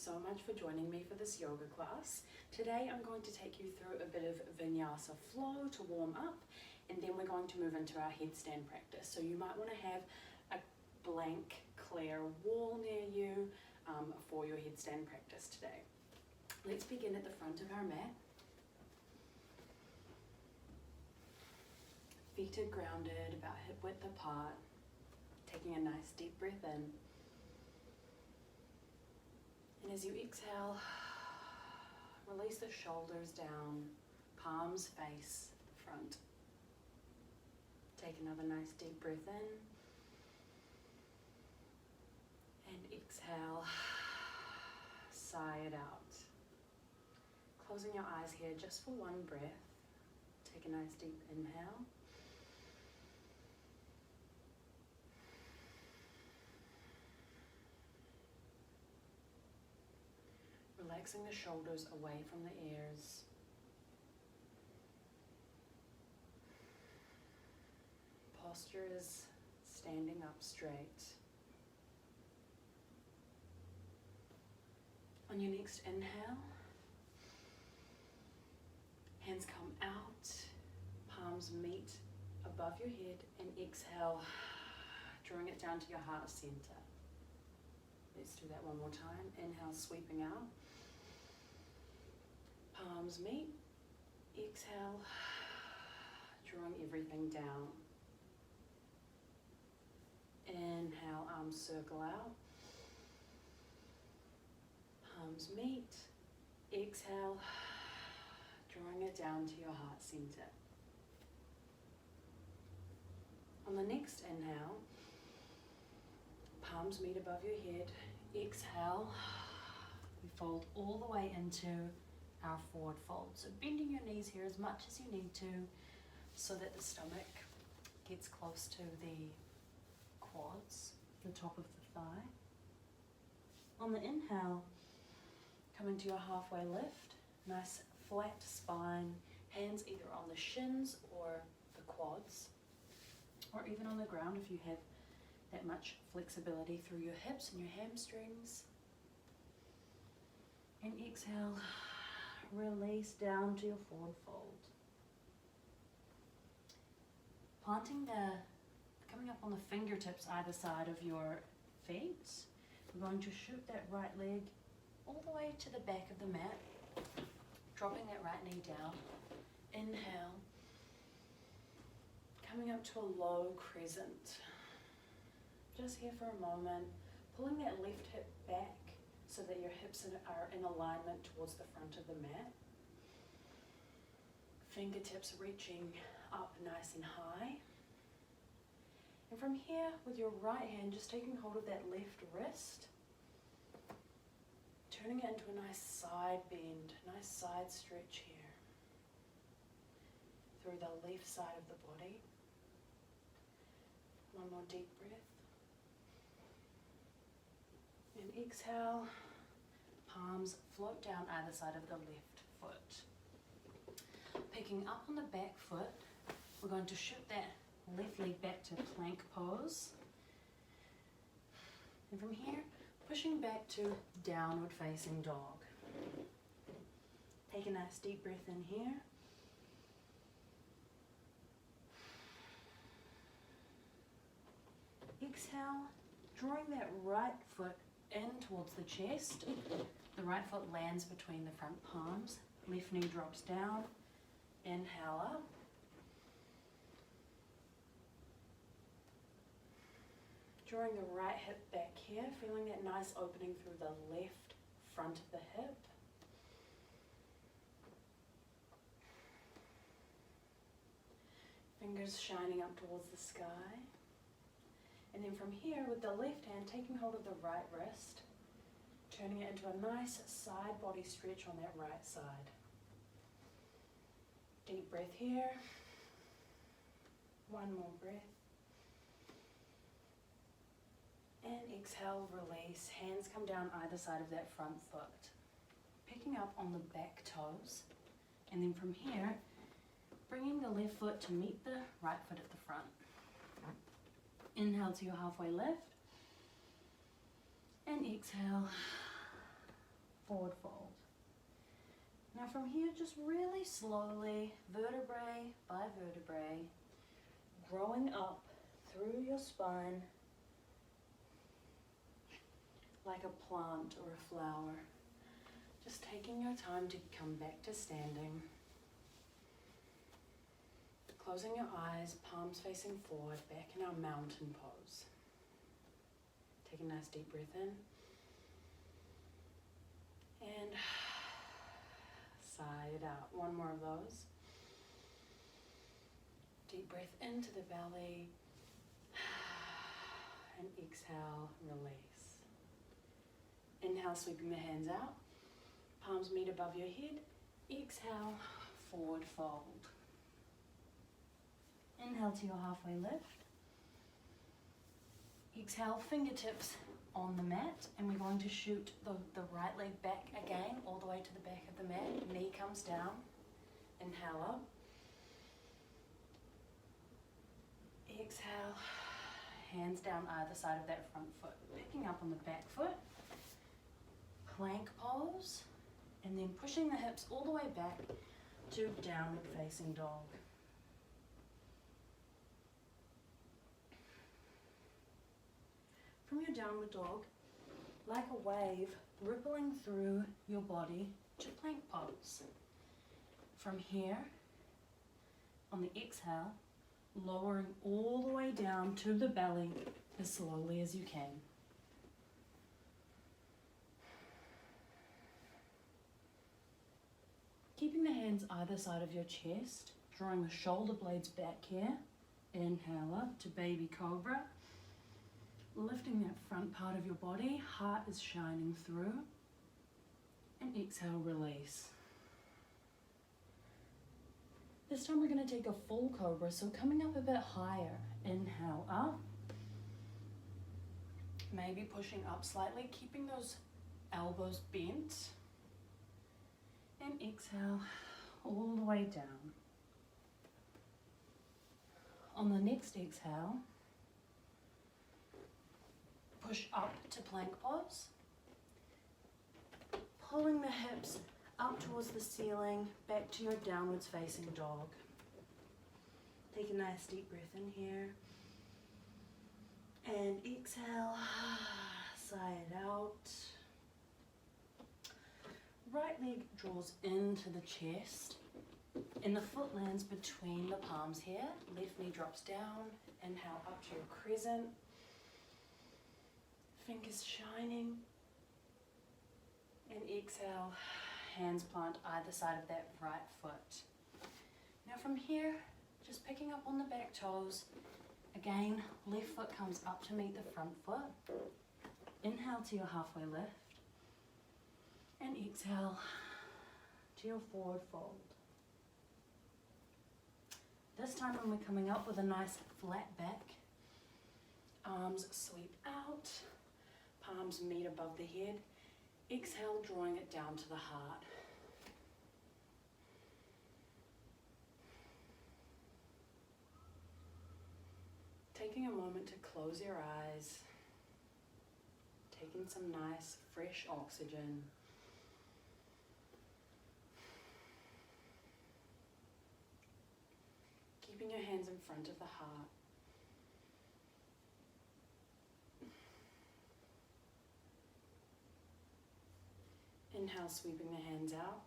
so much for joining me for this yoga class. Today I'm going to take you through a bit of Vinyasa flow to warm up, and then we're going to move into our headstand practice. So you might want to have a blank, clear wall near you for your headstand practice today. Let's begin at the front of our mat. Feet are grounded, about hip width apart. Taking a nice deep breath in. And as you exhale, release the shoulders down, palms face the front. Take another nice deep breath in. And exhale, sigh it out. Closing your eyes here just for one breath. Take a nice deep inhale. Relaxing the shoulders away from the ears. Posture is standing up straight. On your next inhale, hands come out, palms meet above your head, and exhale, drawing it down to your heart center. Let's do that one more time. Inhale, sweeping out. Palms meet, exhale, drawing everything down. Inhale, arms circle out. Palms meet, exhale, drawing it down to your heart center. On the next inhale, palms meet above your head. Exhale, we fold all the way into our forward fold. So bending your knees here as much as you need to so that the stomach gets close to the quads, the top of the thigh. On the inhale, come into your halfway lift, nice flat spine, hands either on the shins or the quads, or even on the ground if you have that much flexibility through your hips and your hamstrings. And exhale, release down to your forward fold. Coming up on the fingertips either side of your feet, we're going to shoot that right leg all the way to the back of the mat, dropping that right knee down. Inhale, coming up to a low crescent. Just here for a moment, pulling that left hip back so that your hips are in alignment towards the front of the mat. Fingertips reaching up nice and high. And from here, with your right hand, just taking hold of that left wrist, turning it into a nice side bend, nice side stretch here. Through the left side of the body. One more deep breath. And exhale, palms float down either side of the left foot. Picking up on the back foot, we're going to shoot that left leg back to plank pose. And from here, pushing back to downward facing dog. Take a nice deep breath in here. Exhale, drawing that right foot in towards the chest. The right foot lands between the front palms. Left knee drops down. Inhale up. Drawing the right hip back here, feeling that nice opening through the left front of the hip. Fingers shining up towards the sky. And then from here, with the left hand, taking hold of the right wrist, turning it into a nice side body stretch on that right side. Deep breath here. One more breath. And exhale, release. Hands come down either side of that front foot. Picking up on the back toes. And then from here, bringing the left foot to meet the right foot at the front. Inhale to your halfway lift. And exhale, forward fold. Now from here, just really slowly, vertebrae by vertebrae, growing up through your spine like a plant or a flower. Just taking your time to come back to standing. Closing your eyes, palms facing forward, back in our mountain pose. Take a nice deep breath in. And sigh it out. One more of those. Deep breath into the belly. And exhale, release. Inhale, sweeping the hands out. Palms meet above your head. Exhale, forward fold. Inhale to your halfway lift. Exhale, fingertips on the mat, and we're going to shoot the right leg back again, all the way to the back of the mat. Knee comes down. Inhale up. Exhale, hands down either side of that front foot. Picking up on the back foot. Plank pose, and then pushing the hips all the way back to downward facing dog. From your downward dog, like a wave, rippling through your body to plank pose. From here, on the exhale, lowering all the way down to the belly as slowly as you can. Keeping the hands either side of your chest, drawing the shoulder blades back here. Inhale up to baby cobra. Lifting that front part of your body, heart is shining through. And exhale, release. This time we're going to take a full cobra, so coming up a bit higher. Inhale up. Maybe pushing up slightly, keeping those elbows bent. And exhale all the way down. On the next exhale, push up to plank pose. Pulling the hips up towards the ceiling, back to your downwards facing dog. Take a nice deep breath in here. And exhale, sigh it out. Right leg draws into the chest, and the foot lands between the palms here. Left knee drops down. Inhale up to your crescent. Fingers shining. And exhale, hands plant either side of that right foot. Now from here, just picking up on the back toes. Again, left foot comes up to meet the front foot. Inhale to your halfway lift. And exhale to your forward fold. This time when we're coming up with a nice flat back, arms sweep out, palms meet above the head. Exhale, drawing it down to the heart. Taking a moment to close your eyes, taking some nice fresh oxygen. Keeping your hands in front of the heart. Inhale, sweeping the hands out.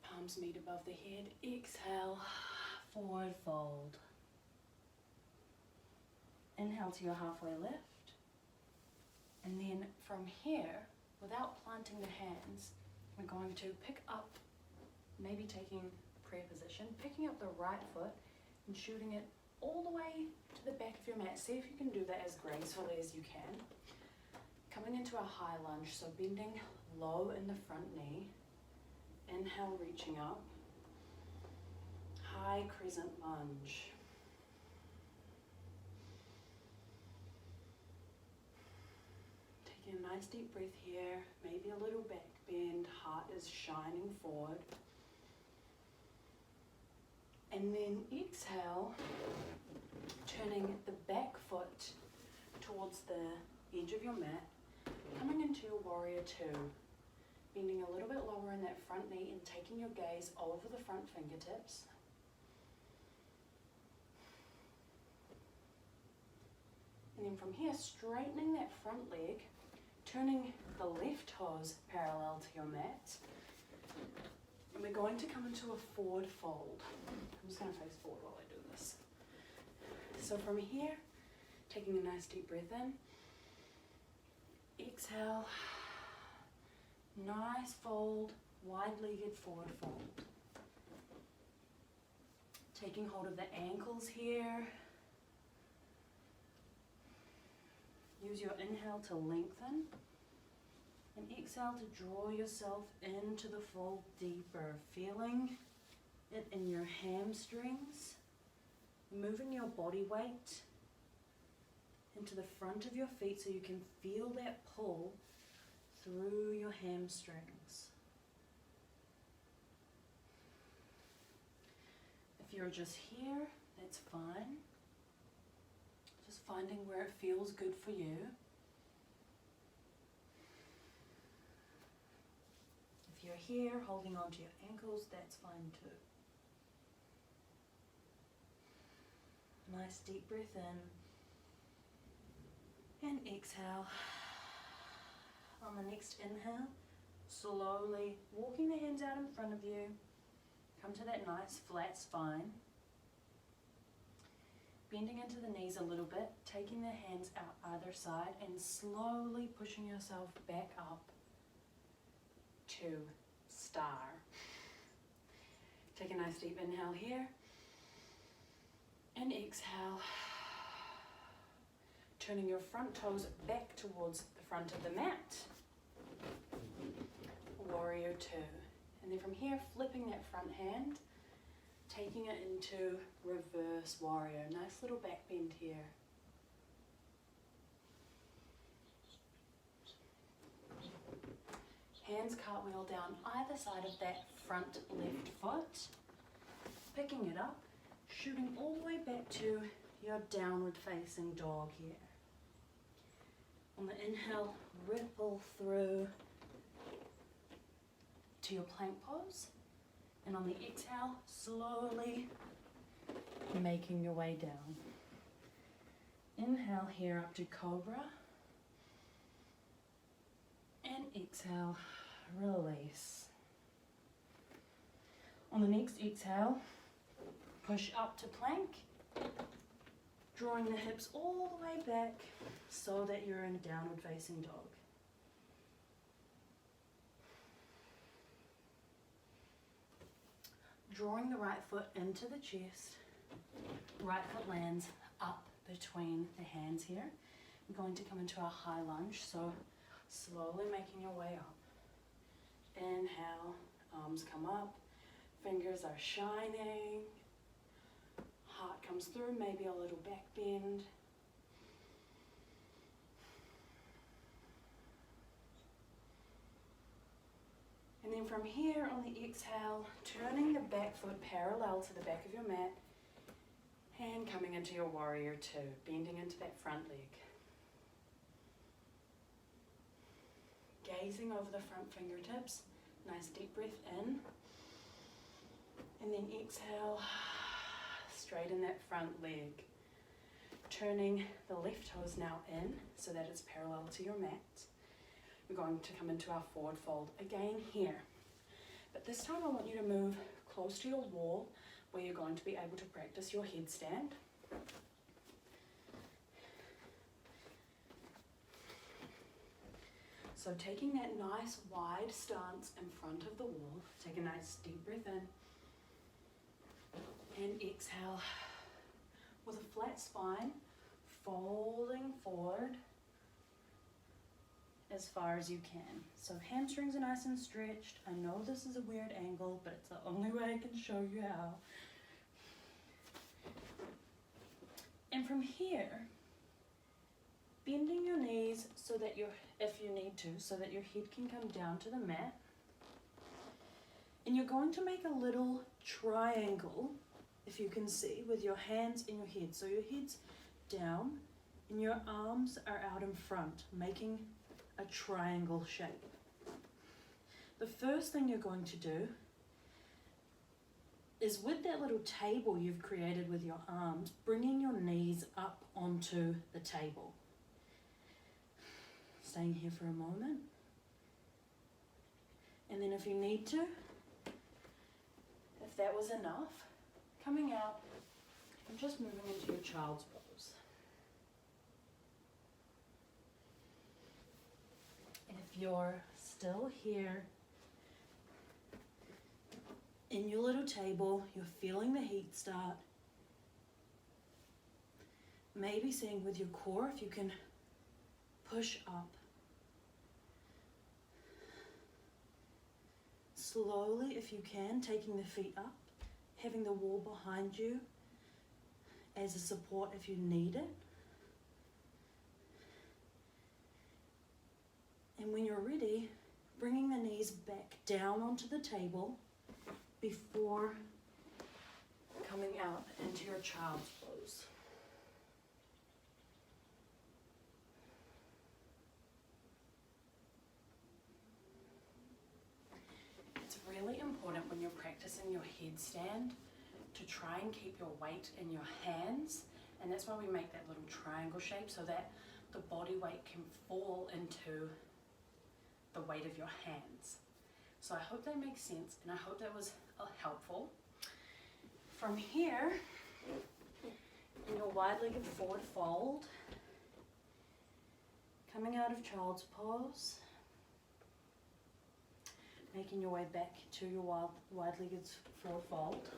Palms meet above the head. Exhale, forward fold. Inhale to your halfway lift. And then from here, without planting the hands, we're going to pick up, maybe taking prayer position, picking up the right foot and shooting it all the way to the back of your mat. See if you can do that as gracefully as you can. Coming into a high lunge, so bending low in the front knee. Inhale, reaching up. High crescent lunge. Taking a nice deep breath here, maybe a little back bend, heart is shining forward. And then exhale, turning the back foot towards the edge of your mat, coming into your warrior two. Bending a little bit lower in that front knee and taking your gaze over the front fingertips. And then from here, straightening that front leg, turning the left toes parallel to your mat. And we're going to come into a forward fold. I'm just going to face forward while I do this. So from here, taking a nice deep breath in. Exhale. Nice fold, wide-legged forward fold. Taking hold of the ankles here. Use your inhale to lengthen. And exhale to draw yourself into the fold deeper, feeling it in your hamstrings, moving your body weight into the front of your feet so you can feel that pull through your hamstrings. If you're just here, that's fine. Just finding where it feels good for you. If you're here, holding on to your ankles, that's fine too. Nice deep breath in and exhale. On the next inhale, slowly walking the hands out in front of you. Come to that nice flat spine. Bending into the knees a little bit, taking the hands out either side and slowly pushing yourself back up to star. Take a nice deep inhale here and exhale. Turning your front toes back towards the front of the mat. Warrior two. And then from here, flipping that front hand, taking it into reverse warrior. Nice little back bend here. Hands cartwheel down either side of that front left foot. Picking it up, shooting all the way back to your downward facing dog here. On the inhale, ripple through to your plank pose. And on the exhale, slowly making your way down. Inhale here up to cobra. And exhale, release. On the next exhale, push up to plank. Drawing the hips all the way back so that you're in downward facing dog. Drawing the right foot into the chest. Right foot lands up between the hands here. We're going to come into our high lunge, so slowly making your way up. Inhale, arms come up, fingers are shining. Heart comes through, maybe a little back bend. And then from here on the exhale, turning the back foot parallel to the back of your mat and coming into your warrior two, bending into that front leg. Gazing over the front fingertips, nice deep breath in. And then exhale. Straighten that front leg. Turning the left toes now in so that it's parallel to your mat. We're going to come into our forward fold again here. But this time I want you to move close to your wall where you're going to be able to practice your headstand. So taking that nice wide stance in front of the wall, take a nice deep breath in. And exhale with a flat spine, folding forward as far as you can. So hamstrings are nice and stretched. I know this is a weird angle, but it's the only way I can show you how. And from here, bending your knees so that if you need to, so that your head can come down to the mat. And you're going to make a little triangle, if you can see, with your hands in your head. So your head's down and your arms are out in front, making a triangle shape. the first thing you're going to do is, with that little table you've created with your arms, bringing your knees up onto the table. Staying here for a moment. And then if you need to, if that was enough, coming out and just moving into your child's pose. And if you're still here in your little table, you're feeling the heat start, maybe seeing with your core if you can push up. Slowly, if you can, taking the feet up, having the wall behind you as a support if you need it. And when you're ready, bringing the knees back down onto the table before coming out into your child's pose. It's really important when you're practicing your headstand to try and keep your weight in your hands, and that's why we make that little triangle shape, so that the body weight can fall into the weight of your hands. So I hope that makes sense, and I hope that was helpful. From here, in your wide-legged forward fold, coming out of child's pose, making your way back to your wide-legged forward fold.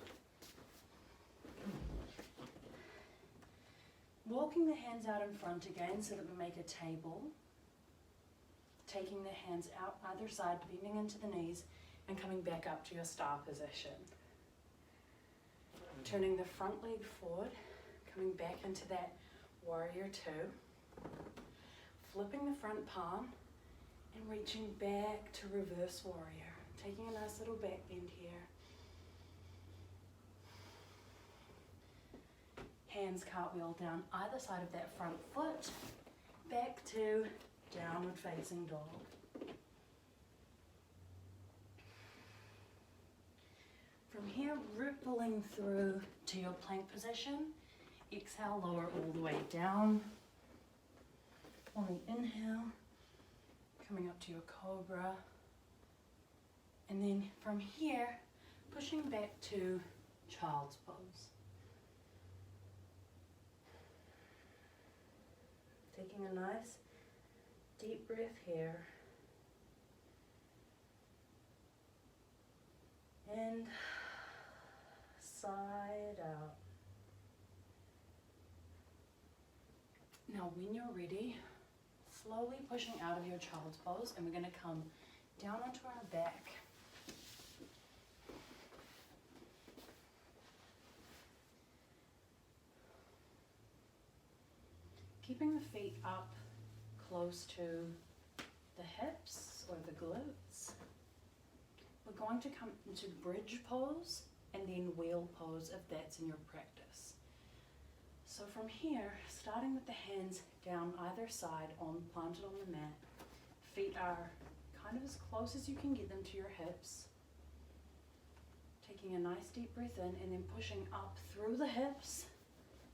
Walking the hands out in front again so that we make a table. Taking the hands out either side, bending into the knees, and coming back up to your star position. Turning the front leg forward, coming back into that warrior two. Flipping the front palm and reaching back to reverse warrior. Taking a nice little back bend here. Hands cartwheel down either side of that front foot, back to downward facing dog. From here, rippling through to your plank position. Exhale, lower all the way down. On the inhale, coming up to your cobra. And then from here, pushing back to child's pose. Taking a nice deep breath here. And side out. Now when you're ready, slowly pushing out of your child's pose, and we're going to come down onto our back. Keeping the feet up close to the hips or the glutes. We're going to come into bridge pose and then wheel pose if that's in your practice. So from here, starting with the hands down either side, planted on the mat. Feet are kind of as close as you can get them to your hips. Taking a nice deep breath in and then pushing up through the hips,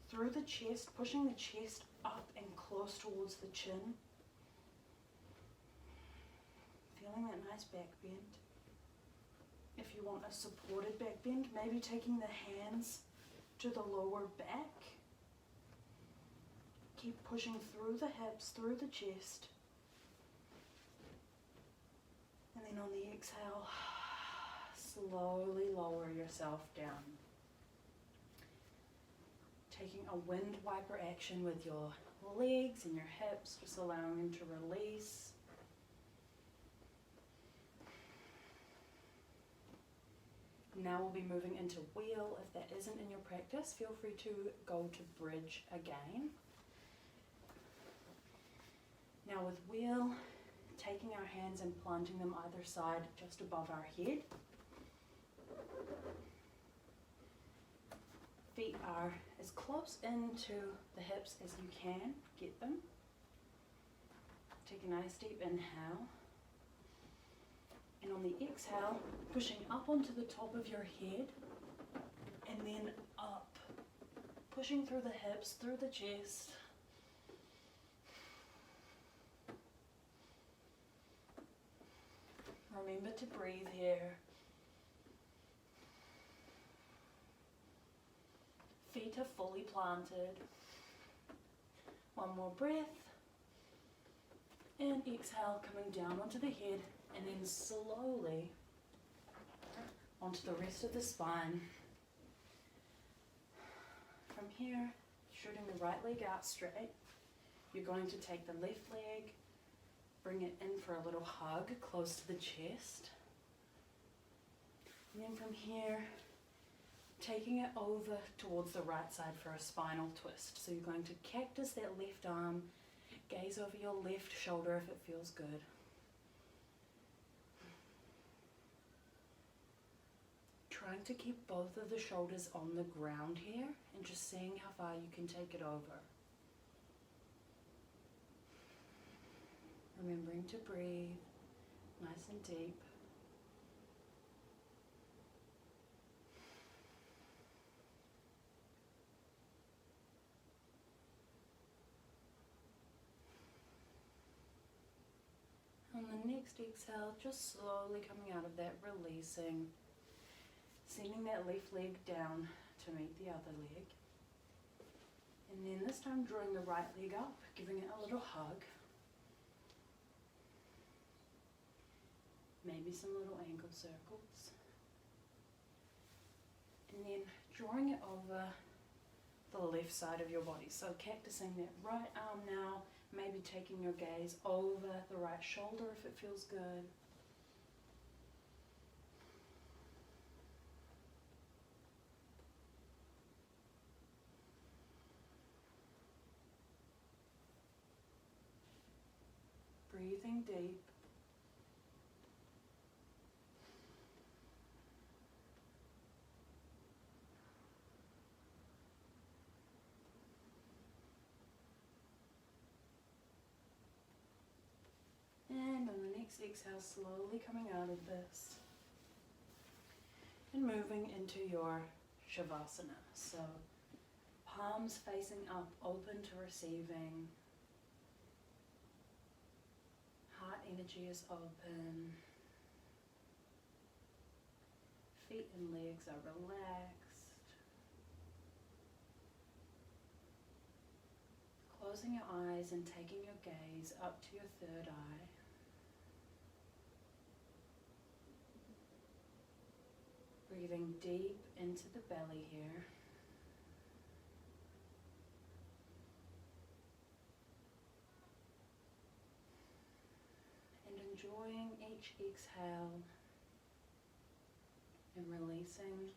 through the chest, pushing the chest up and close towards the chin. Feeling that nice back bend. If you want a supported back bend, maybe taking the hands to the lower back. Keep pushing through the hips, through the chest. And then on the exhale, slowly lower yourself down. Taking a wind wiper action with your legs and your hips, just allowing them to release. Now we'll be moving into wheel. If that isn't in your practice, feel free to go to bridge again. Now with wheel, taking our hands and planting them either side just above our head. Feet are as close into the hips as you can get them. Take a nice deep inhale. And on the exhale, pushing up onto the top of your head and then up, pushing through the hips, through the chest. Remember to breathe here. Feet are fully planted. One more breath. And exhale, coming down onto the head and then slowly onto the rest of the spine. From here, shooting the right leg out straight. You're going to take the left leg, bring it in for a little hug close to the chest. And then from here, taking it over towards the right side for a spinal twist. So you're going to cactus that left arm, gaze over your left shoulder if it feels good. Trying to keep both of the shoulders on the ground here and just seeing how far you can take it over. Remembering to breathe nice and deep. On the next exhale, just slowly coming out of that, releasing, sending that left leg down to meet the other leg. And then this time drawing the right leg up, giving it a little hug. Maybe some little ankle circles. And then drawing it over the left side of your body. So cactusing that right arm now, maybe taking your gaze over the right shoulder if it feels good. Breathing deep. And on the next exhale, slowly coming out of this and moving into your Shavasana. So palms facing up, open to receiving. Heart energy is open. Feet and legs are relaxed. Closing your eyes and taking your gaze up to your third eye. Breathing deep into the belly here. And enjoying each exhale and releasing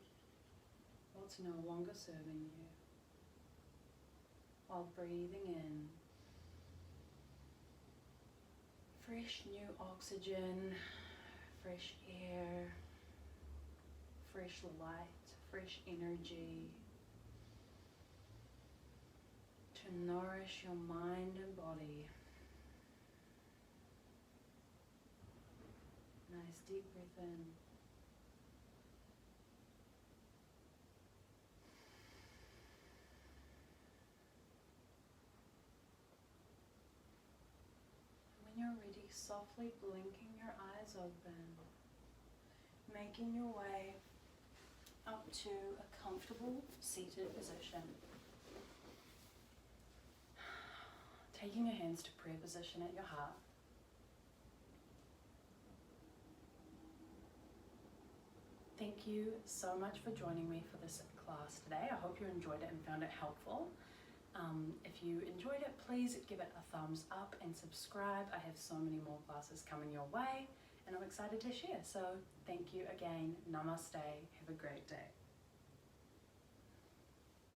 what's no longer serving you. While breathing in fresh new oxygen, fresh air, fresh light, fresh energy to nourish your mind and body. Nice deep breath in. When you're ready, softly blinking your eyes open, making your way up to a comfortable seated position. Taking your hands to prayer position at your heart. Thank you so much for joining me for this class today. I hope you enjoyed it and found it helpful. If you enjoyed it, please give it a thumbs up and subscribe. I have so many more classes coming your way and I'm excited to share. So thank you again. Namaste. Have a great day.